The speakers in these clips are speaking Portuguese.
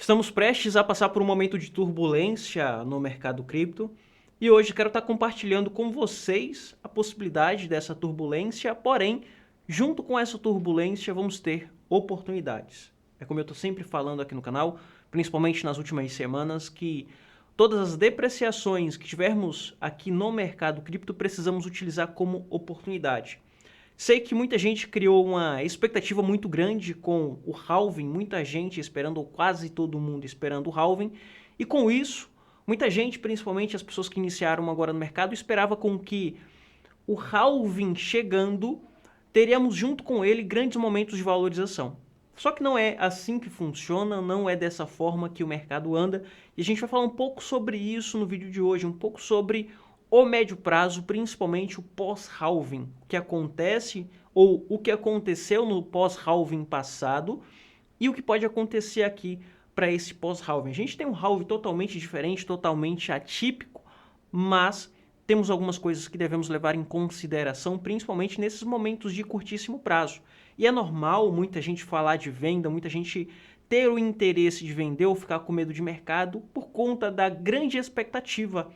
Estamos prestes a passar por um momento de turbulência no mercado cripto e hoje quero estar compartilhando com vocês a possibilidade dessa turbulência, porém, junto com essa turbulência vamos ter oportunidades. É como eu estou sempre falando aqui no canal, principalmente nas últimas semanas, que todas as depreciações que tivermos aqui no mercado cripto precisamos utilizar como oportunidade. Sei que muita gente criou uma expectativa muito grande com o halving, muita gente esperando, ou quase todo mundo esperando o halving, e com isso, muita gente, principalmente as pessoas que iniciaram agora no mercado, esperava com que o halving chegando, teríamos junto com ele grandes momentos de valorização. Só que não é assim que funciona, não é dessa forma que o mercado anda, e a gente vai falar um pouco sobre isso no vídeo de hoje, um pouco sobre o médio prazo, principalmente o pós-halving, o que acontece ou o que aconteceu no pós-halving passado e o que pode acontecer aqui para esse pós-halving. A gente tem um halving totalmente diferente, totalmente atípico, mas temos algumas coisas que devemos levar em consideração, principalmente nesses momentos de curtíssimo prazo. E é normal muita gente falar de venda, muita gente ter o interesse de vender ou ficar com medo de mercado por conta da grande expectativa.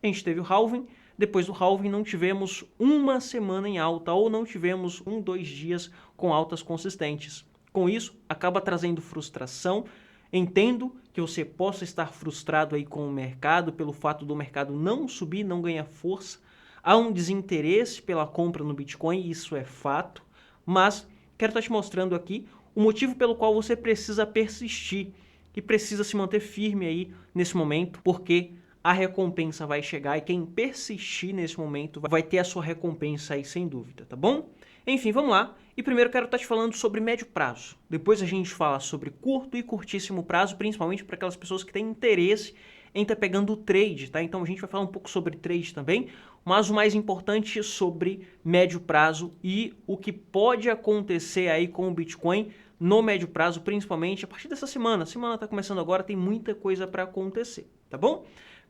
A gente teve o halving, depois do halving não tivemos uma semana em alta ou não tivemos 2 dias com altas consistentes. Com isso, acaba trazendo frustração. Entendo que você possa estar frustrado aí com o mercado pelo fato do mercado não subir, não ganhar força. Há um desinteresse pela compra no Bitcoin, isso é fato, mas quero estar te mostrando aqui o motivo pelo qual você precisa persistir e precisa se manter firme aí nesse momento, porque a recompensa vai chegar e quem persistir nesse momento vai ter a sua recompensa aí sem dúvida, tá bom? Enfim, vamos lá. E primeiro quero estar te falando sobre médio prazo. Depois a gente fala sobre curto e curtíssimo prazo, principalmente para aquelas pessoas que têm interesse em estar pegando o trade, tá? Então a gente vai falar um pouco sobre trade também, mas o mais importante sobre médio prazo e o que pode acontecer aí com o Bitcoin no médio prazo, principalmente a partir dessa semana. A semana está começando agora, tem muita coisa para acontecer, tá bom?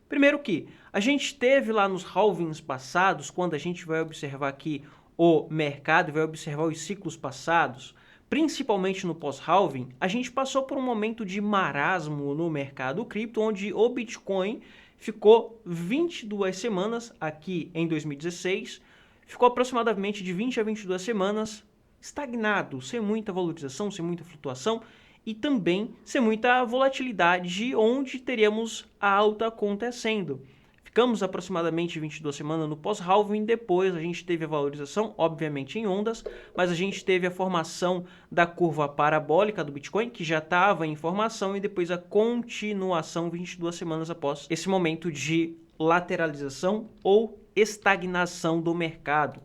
Primeiro que a gente teve lá nos halvings passados, quando a gente vai observar aqui o mercado, vai observar os ciclos passados, principalmente no pós-halving, a gente passou por um momento de marasmo no mercado cripto, onde o Bitcoin ficou 22 semanas aqui em 2016, ficou aproximadamente de 20 a 22 semanas estagnado, sem muita valorização, sem muita flutuação, e também sem muita volatilidade, onde teríamos a alta acontecendo. Ficamos aproximadamente 22 semanas no pós-halving, depois a gente teve a valorização, obviamente em ondas, mas a gente teve a formação da curva parabólica do Bitcoin, que já estava em formação, e depois a continuação 22 semanas após esse momento de lateralização ou estagnação do mercado.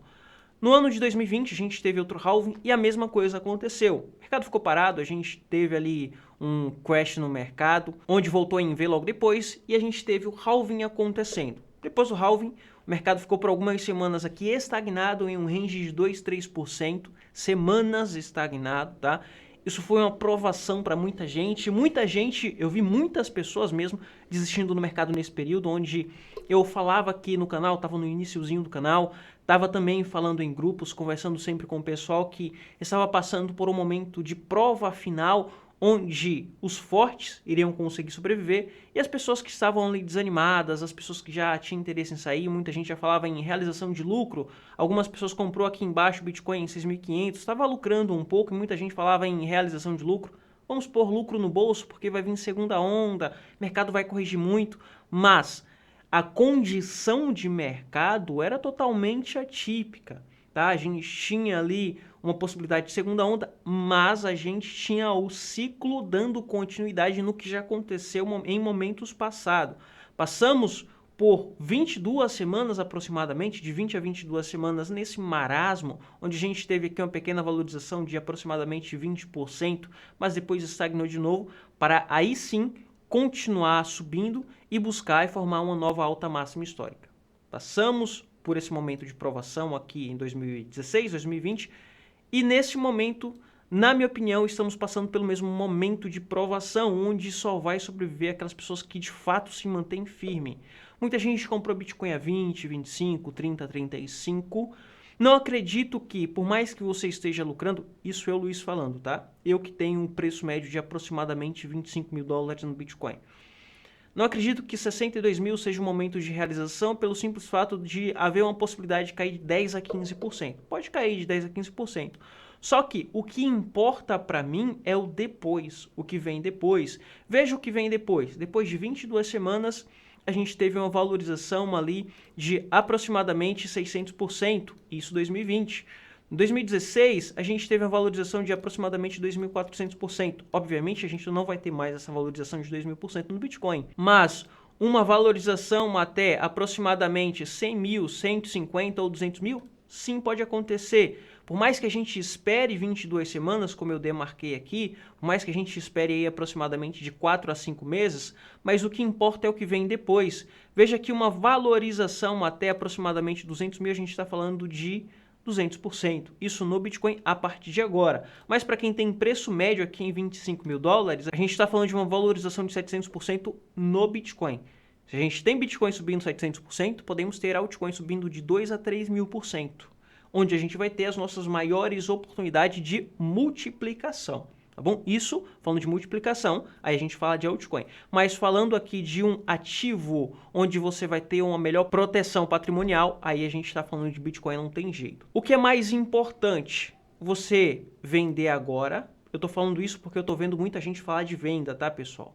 No ano de 2020, a gente teve outro halving e a mesma coisa aconteceu. O mercado ficou parado, a gente teve ali um crash no mercado, onde voltou a ver logo depois, e a gente teve o halving acontecendo. Depois do halving, o mercado ficou por algumas semanas aqui estagnado em um range de 2-3%, semanas estagnado, tá? Isso foi uma provação para muita gente. Muita gente, eu vi muitas pessoas mesmo desistindo no mercado nesse período, onde eu falava aqui no canal, estava no iniciozinho do canal, estava também falando em grupos, conversando sempre com o pessoal que estava passando por um momento de prova final, onde os fortes iriam conseguir sobreviver e as pessoas que estavam ali desanimadas, as pessoas que já tinham interesse em sair, muita gente já falava em realização de lucro, algumas pessoas comprou aqui embaixo o Bitcoin em 6.500, estava lucrando um pouco e muita gente falava em realização de lucro. Vamos pôr lucro no bolso porque vai vir segunda onda, o mercado vai corrigir muito, mas a condição de mercado era totalmente atípica, tá? A gente tinha ali uma possibilidade de segunda onda, mas a gente tinha o ciclo dando continuidade no que já aconteceu em momentos passados. Passamos por 22 semanas aproximadamente, de 20 a 22 semanas nesse marasmo, onde a gente teve aqui uma pequena valorização de aproximadamente 20%, mas depois estagnou de novo, para aí sim continuar subindo e buscar e formar uma nova alta máxima histórica. Passamos por esse momento de provação aqui em 2016, 2020, e nesse momento, na minha opinião, estamos passando pelo mesmo momento de provação, onde só vai sobreviver aquelas pessoas que de fato se mantêm firme. Muita gente comprou Bitcoin a 20, 25, 30, 35, Não acredito que, por mais que você esteja lucrando, isso é o Luiz falando, tá? Eu que tenho um preço médio de aproximadamente 25 mil dólares no Bitcoin. Não acredito que 62 mil seja um momento de realização pelo simples fato de haver uma possibilidade de cair de 10 a 15%. Pode cair de 10 a 15%. Só que o que importa para mim é o depois, o que vem depois. Veja o que vem depois. Depois de 22 semanas, a gente teve uma valorização ali de aproximadamente 600%, isso 2020. Em 2016, a gente teve uma valorização de aproximadamente 2.400%. Obviamente, a gente não vai ter mais essa valorização de 2.000% no Bitcoin, mas uma valorização até aproximadamente 100 mil, 150 ou 200 mil, sim, pode acontecer. Por mais que a gente espere 22 semanas, como eu demarquei aqui, por mais que a gente espere aí aproximadamente de 4 a 5 meses, mas o que importa é o que vem depois. Veja que uma valorização até aproximadamente 200 mil, a gente está falando de 200%. Isso no Bitcoin a partir de agora. Mas para quem tem preço médio aqui em 25 mil dólares, a gente está falando de uma valorização de 700% no Bitcoin. Se a gente tem Bitcoin subindo 700%, podemos ter altcoin subindo de 2 a 3 mil por cento, onde a gente vai ter as nossas maiores oportunidades de multiplicação. Tá bom? Isso, falando de multiplicação, aí a gente fala de altcoin. Mas falando aqui de um ativo onde você vai ter uma melhor proteção patrimonial, aí a gente está falando de Bitcoin, não tem jeito. O que é mais importante? Você vender agora. Eu estou falando isso porque eu estou vendo muita gente falar de venda, tá, pessoal?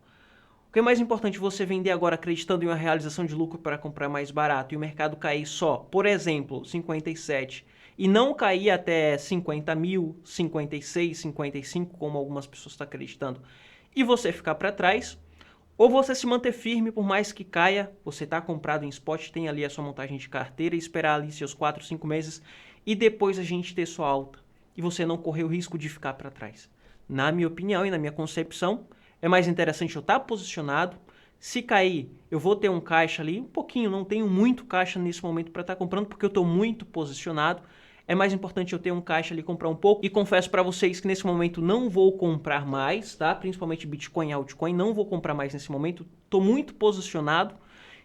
O que é mais importante você vender agora acreditando em uma realização de lucro para comprar mais barato e o mercado cair só, por exemplo, 57 e não cair até 50 mil, 56, 55, como algumas pessoas estão acreditando, e você ficar para trás, ou você se manter firme por mais que caia, você está comprado em spot, tem ali a sua montagem de carteira e esperar ali seus 4, 5 meses e depois a gente ter sua alta e você não correr o risco de ficar para trás. Na minha opinião e na minha concepção, é mais interessante eu estar posicionado. Se cair, eu vou ter um caixa ali, um pouquinho, não tenho muito caixa nesse momento para estar comprando, porque eu estou muito posicionado. É mais importante eu ter um caixa ali, comprar um pouco. E confesso para vocês que nesse momento não vou comprar mais, tá? Principalmente Bitcoin e altcoin, não vou comprar mais nesse momento. Estou muito posicionado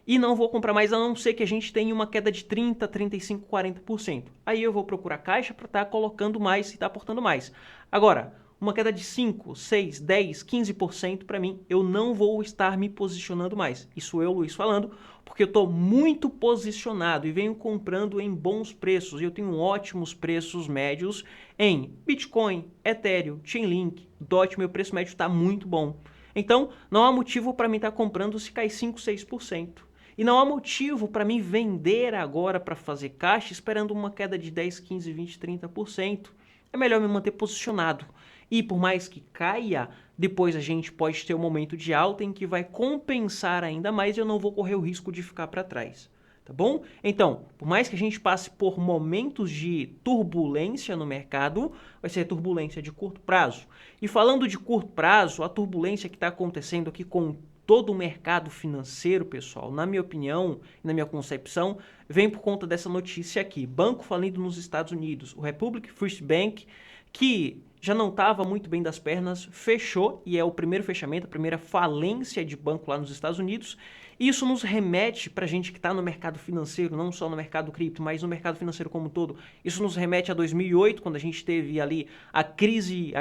e não vou comprar mais, a não ser que a gente tenha uma queda de 30, 35, 40%. Aí eu vou procurar caixa para estar colocando mais e estar aportando mais. Agora, uma queda de 5, 6, 10, 15% para mim, eu não vou estar me posicionando mais. Isso eu, Luiz, falando, porque eu estou muito posicionado e venho comprando em bons preços. E eu tenho ótimos preços médios em Bitcoin, Ethereum, Chainlink, DOT, meu preço médio está muito bom. Então, não há motivo para mim estar comprando se cai 5, 6%. E não há motivo para mim vender agora para fazer caixa esperando uma queda de 10, 15, 20, 30%. É melhor me manter posicionado. E por mais que caia, depois a gente pode ter um momento de alta em que vai compensar ainda mais e eu não vou correr o risco de ficar para trás. Tá bom? Então, por mais que a gente passe por momentos de turbulência no mercado, vai ser turbulência de curto prazo. E falando de curto prazo, a turbulência que está acontecendo aqui com todo o mercado financeiro, pessoal, na minha opinião, na minha concepção, vem por conta dessa notícia aqui. Banco falindo nos Estados Unidos. O Republic First Bank, que já não estava muito bem das pernas, fechou, e é o primeiro fechamento, a primeira falência de banco lá nos Estados Unidos. Isso nos remete, para a gente que está no mercado financeiro, não só no mercado cripto, mas no mercado financeiro como um todo, isso nos remete a 2008, quando a gente teve ali a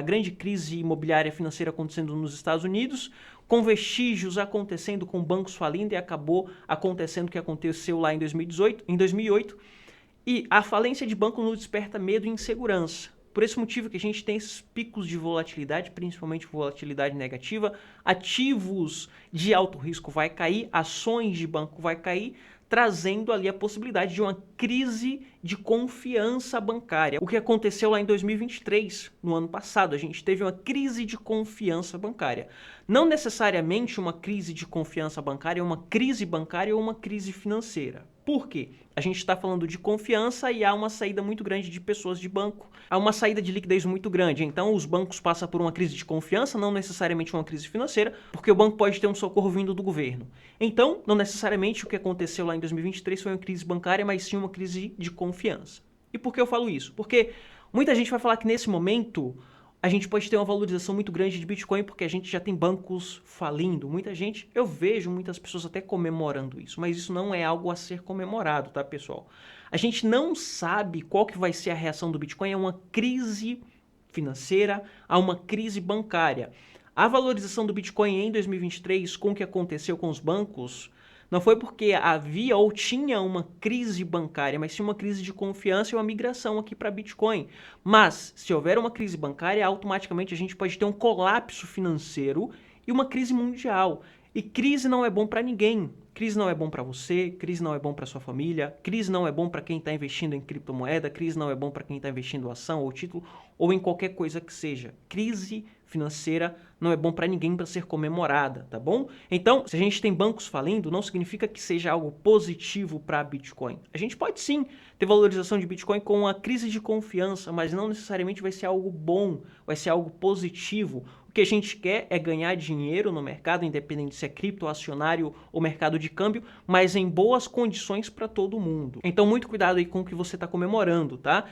grande crise imobiliária financeira acontecendo nos Estados Unidos, com vestígios acontecendo, com bancos falindo, e acabou acontecendo o que aconteceu lá em 2008, e a falência de banco nos desperta medo e insegurança. Por esse motivo que a gente tem esses picos de volatilidade, principalmente volatilidade negativa, ativos de alto risco vai cair, ações de banco vai cair, trazendo ali a possibilidade de uma crise de confiança bancária. O que aconteceu lá em 2023, no ano passado, a gente teve uma crise de confiança bancária. Não necessariamente uma crise de confiança bancária, uma crise bancária ou uma crise financeira. Por quê? A gente está falando de confiança e há uma saída muito grande de pessoas de banco. Há uma saída de liquidez muito grande. Então, os bancos passam por uma crise de confiança, não necessariamente uma crise financeira, porque o banco pode ter um socorro vindo do governo. Então, não necessariamente o que aconteceu lá em 2023 foi uma crise bancária, mas sim uma crise de confiança. E por que eu falo isso? Porque muita gente vai falar que nesse momento a gente pode ter uma valorização muito grande de Bitcoin porque a gente já tem bancos falindo. Muita gente, eu vejo muitas pessoas até comemorando isso, mas isso não é algo a ser comemorado, tá, pessoal? A gente não sabe qual que vai ser a reação do Bitcoin a uma crise financeira, a uma crise bancária. A valorização do Bitcoin em 2023, com o que aconteceu com os bancos, não foi porque havia ou tinha uma crise bancária, mas sim uma crise de confiança e uma migração aqui para Bitcoin. Mas, se houver uma crise bancária, automaticamente a gente pode ter um colapso financeiro e uma crise mundial. E crise não é bom para ninguém. Crise não é bom para você, crise não é bom para sua família, crise não é bom para quem está investindo em criptomoeda, crise não é bom para quem está investindo em ação ou título ou em qualquer coisa que seja. Crise financeira não é bom para ninguém para ser comemorada, tá bom? Então, se a gente tem bancos falindo, não significa que seja algo positivo para Bitcoin. A gente pode sim ter valorização de Bitcoin com uma crise de confiança, mas não necessariamente vai ser algo bom, vai ser algo positivo. O que a gente quer é ganhar dinheiro no mercado, independente se é cripto, acionário ou mercado de câmbio, mas em boas condições para todo mundo. Então, muito cuidado aí com o que você está comemorando, tá?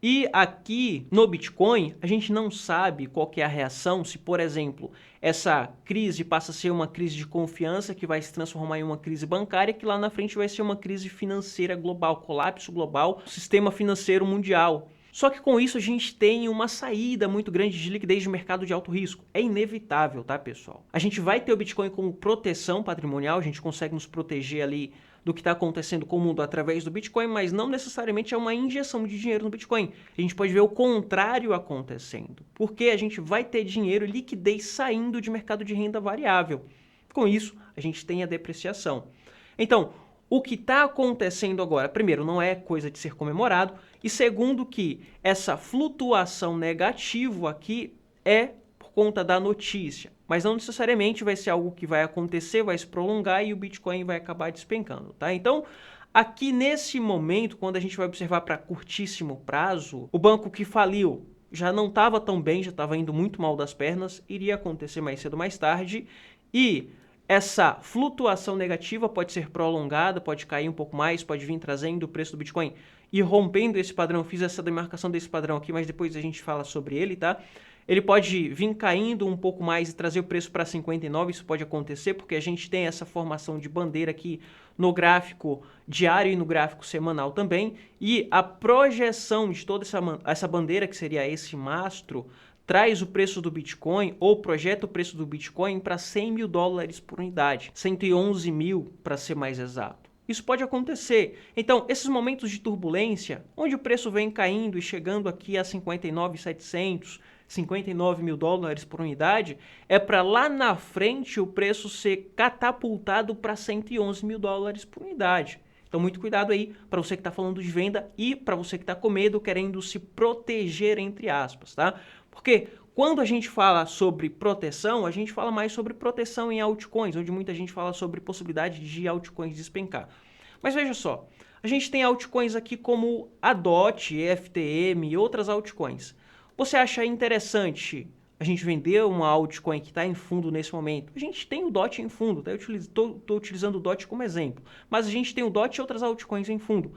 E aqui no Bitcoin, a gente não sabe qual que é a reação se, por exemplo, essa crise passa a ser uma crise de confiança que vai se transformar em uma crise bancária, que lá na frente vai ser uma crise financeira global, colapso global, sistema financeiro mundial. Só que com isso a gente tem uma saída muito grande de liquidez de mercado de alto risco. É inevitável, tá, pessoal? A gente vai ter o Bitcoin como proteção patrimonial, a gente consegue nos proteger ali do que está acontecendo com o mundo através do Bitcoin, mas não necessariamente é uma injeção de dinheiro no Bitcoin. A gente pode ver o contrário acontecendo, porque a gente vai ter dinheiro e liquidez saindo de mercado de renda variável. Com isso, a gente tem a depreciação. Então, o que está acontecendo agora, primeiro, não é coisa de ser comemorado, e segundo que essa flutuação negativa aqui é por conta da notícia, mas não necessariamente vai ser algo que vai acontecer, vai se prolongar e o Bitcoin vai acabar despencando, tá? Então, aqui nesse momento, quando a gente vai observar para curtíssimo prazo, o banco que faliu já não estava tão bem, já estava indo muito mal das pernas, iria acontecer mais cedo ou mais tarde, e essa flutuação negativa pode ser prolongada, pode cair um pouco mais, pode vir trazendo o preço do Bitcoin e rompendo esse padrão. Eu fiz essa demarcação desse padrão aqui, mas depois a gente fala sobre ele, tá? Ele pode vir caindo um pouco mais e trazer o preço para 59, isso pode acontecer porque a gente tem essa formação de bandeira aqui no gráfico diário e no gráfico semanal também, e a projeção de toda essa bandeira, que seria esse mastro, traz o preço do Bitcoin ou projeta o preço do Bitcoin para 100 mil dólares por unidade, 111 mil para ser mais exato. Isso pode acontecer. Então, esses momentos de turbulência, onde o preço vem caindo e chegando aqui a 59.700, 59 mil dólares por unidade, é para lá na frente o preço ser catapultado para 111 mil dólares por unidade. Então, muito cuidado aí para você que está falando de venda e para você que está com medo, querendo se proteger, entre aspas, tá? Porque quando a gente fala sobre proteção, a gente fala mais sobre proteção em altcoins, onde muita gente fala sobre possibilidade de altcoins despencar. Mas veja só, a gente tem altcoins aqui como a DOT, FTM e outras altcoins. Você acha interessante a gente vender uma altcoin que está em fundo nesse momento? A gente tem o DOT em fundo, tá? Eu estou utilizando o DOT como exemplo, mas a gente tem o DOT e outras altcoins em fundo.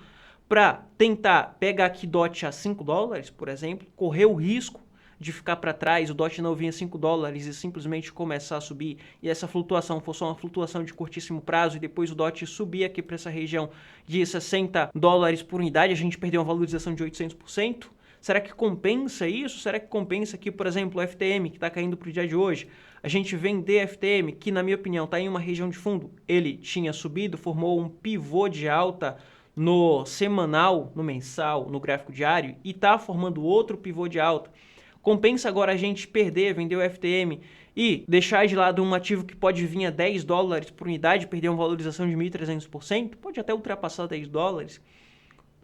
Para tentar pegar aqui DOT a 5 dólares, por exemplo, correr o risco de ficar para trás, o DOT não vinha 5 dólares e simplesmente começar a subir, e essa flutuação for só uma flutuação de curtíssimo prazo, e depois o DOT subir aqui para essa região de 60 dólares por unidade, a gente perdeu uma valorização de 800%. Será que compensa isso? Será que compensa aqui, por exemplo, o FTM, que está caindo para o dia de hoje? A gente vender FTM, que na minha opinião está em uma região de fundo, ele tinha subido, formou um pivô de alta no semanal, no mensal, no gráfico diário, e está formando outro pivô de alta. Compensa agora a gente perder, vender o FTM e deixar de lado um ativo que pode vir a 10 dólares por unidade, perder uma valorização de 1.300%, pode até ultrapassar 10 dólares.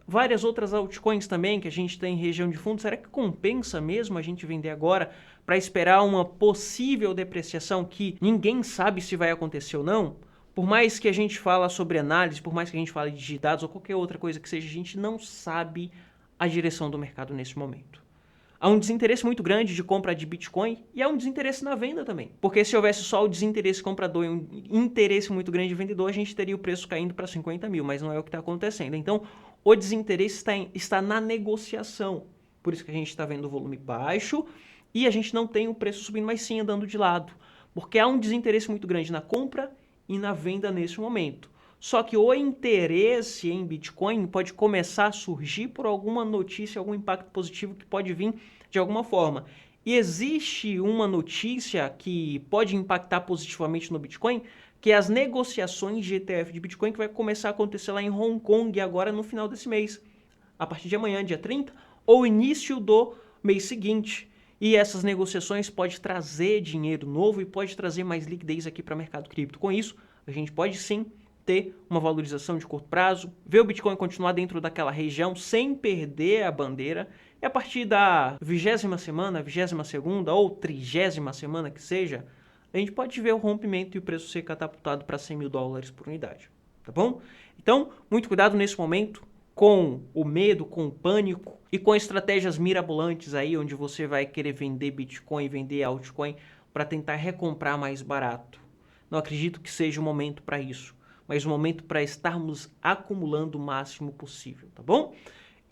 Várias outras altcoins também que a gente tem em região de fundo, será que compensa mesmo a gente vender agora para esperar uma possível depreciação que ninguém sabe se vai acontecer ou não? Por mais que a gente fala sobre análise, por mais que a gente fale de dados ou qualquer outra coisa que seja, a gente não sabe a direção do mercado nesse momento. Há um desinteresse muito grande de compra de Bitcoin e há um desinteresse na venda também. Porque se houvesse só o desinteresse comprador e um interesse muito grande de vendedor, a gente teria o preço caindo para 50 mil, mas não é o que está acontecendo. Então, o desinteresse está na negociação. Por isso que a gente está vendo o volume baixo e a gente não tem o preço subindo, mas sim andando de lado, porque há um desinteresse muito grande na compra e na venda nesse momento. Só que o interesse em Bitcoin pode começar a surgir por alguma notícia, algum impacto positivo que pode vir de alguma forma. E existe uma notícia que pode impactar positivamente no Bitcoin, que é as negociações de ETF de Bitcoin que vai começar a acontecer lá em Hong Kong agora no final desse mês, a partir de amanhã, dia 30, ou início do mês seguinte. E essas negociações podem trazer dinheiro novo e pode trazer mais liquidez aqui para o mercado cripto. Com isso, a gente pode sim ter uma valorização de curto prazo, ver o Bitcoin continuar dentro daquela região sem perder a bandeira. E a partir da 20ª semana, 22ª ou 30ª semana que seja, a gente pode ver o rompimento e o preço ser catapultado para 100 mil dólares por unidade, tá bom? Então, muito cuidado nesse momento com o medo, com o pânico e com estratégias mirabolantes aí, onde você vai querer vender Bitcoin, vender altcoin para tentar recomprar mais barato. Não acredito que seja o momento para isso, mas o momento para estarmos acumulando o máximo possível, tá bom?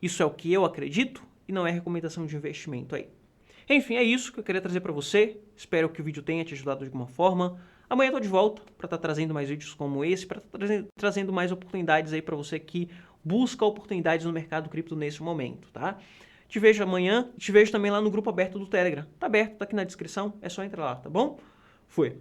Isso é o que eu acredito e não é recomendação de investimento aí. Enfim, é isso que eu queria trazer para você. Espero que o vídeo tenha te ajudado de alguma forma. Amanhã eu tô de volta para estar trazendo mais vídeos como esse, para estar trazendo mais oportunidades aí para você que busca oportunidades no mercado cripto nesse momento, tá? Te vejo amanhã, te vejo também lá no grupo aberto do Telegram. Tá aberto, tá aqui na descrição, é só entrar lá, tá bom? Fui.